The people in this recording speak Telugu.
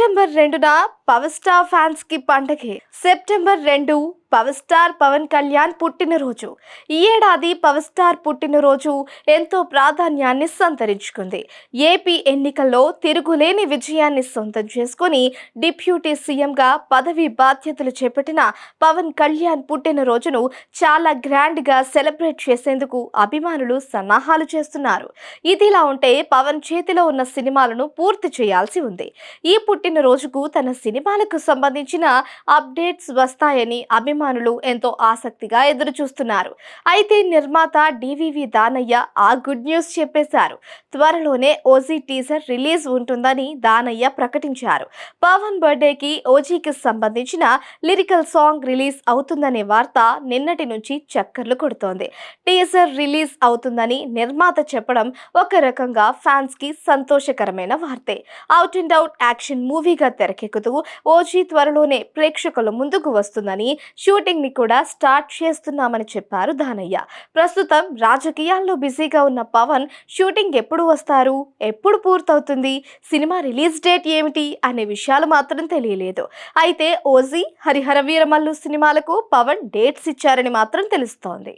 సెప్టెంబర్ 2న పవర్ స్టార్ ఫ్యాన్స్ కి పండగే. September 2 power star Pawan Kalyan పుట్టినరోజు. ఈ ఏడాది పవర్ స్టార్ పుట్టినరోజు ఎంతో ప్రాధాన్యాన్ని సంతరించుకుంది. ఏపీ ఎన్నికల్లో తిరుగులేని విజయాన్ని సొంతం చేసుకుని డిప్యూటీ సీఎంగా పదవి బాధ్యతలు చేపట్టిన పవన్ కళ్యాణ్ పుట్టినరోజును చాలా గ్రాండ్ గా సెలబ్రేట్ చేసేందుకు అభిమానులు సన్నాహాలు చేస్తున్నారు. ఇదిలా ఉంటే పవన్ చేతిలో ఉన్న సినిమాలను పూర్తి చేయాల్సి ఉంది. ఈ పుట్టినరోజుకు తన సినిమాలకు సంబంధించిన అప్డేట్స్ వస్తాయని అభిమానులు ఎంతో ఆసక్తిగా ఎదురు చూస్తున్నారు. అయితే నిర్మాత డివివి దానయ్య ఆ గుడ్ న్యూస్ చెప్పేశారు. త్వరలోనే ఓజీ టీజర్ రిలీజ్ ఉంటుందని దానయ్య ప్రకటించారు. పవన్ బర్త్డేకి ఓజీకి సంబంధించిన లిరికల్ సాంగ్ రిలీజ్ అవుతుందనే వార్త నిన్నటి నుంచి చక్కర్లు కొడుతోంది. టీజర్ రిలీజ్ అవుతుందని నిర్మాత చెప్పడం ఒక రకంగా ఫ్యాన్స్ కి సంతోషకరమైన వార్తే. అవుట్ అండ్ అవుట్ యాక్షన్ మూవీగా తెరకెక్కుతూ ఓజీ త్వరలోనే ప్రేక్షకుల ముందుకు వస్తుందని, షూటింగ్ ని కూడా స్టార్ట్ చేస్తున్నామని చెప్పారు దానయ్య. ప్రస్తుతం రాజకీయాల్లో బిజీగా ఉన్న పవన్ షూటింగ్ ఎప్పుడు వస్తారు, ఎప్పుడు పూర్తవుతుంది, సినిమా రిలీజ్ డేట్ ఏమిటి అనే విషయాలు మాత్రం తెలియలేదు. అయితే ఓజీ, హరిహర వీరమల్లు సినిమాలకు పవన్ డేట్స్ ఇచ్చారని మాత్రం తెలుస్తోంది.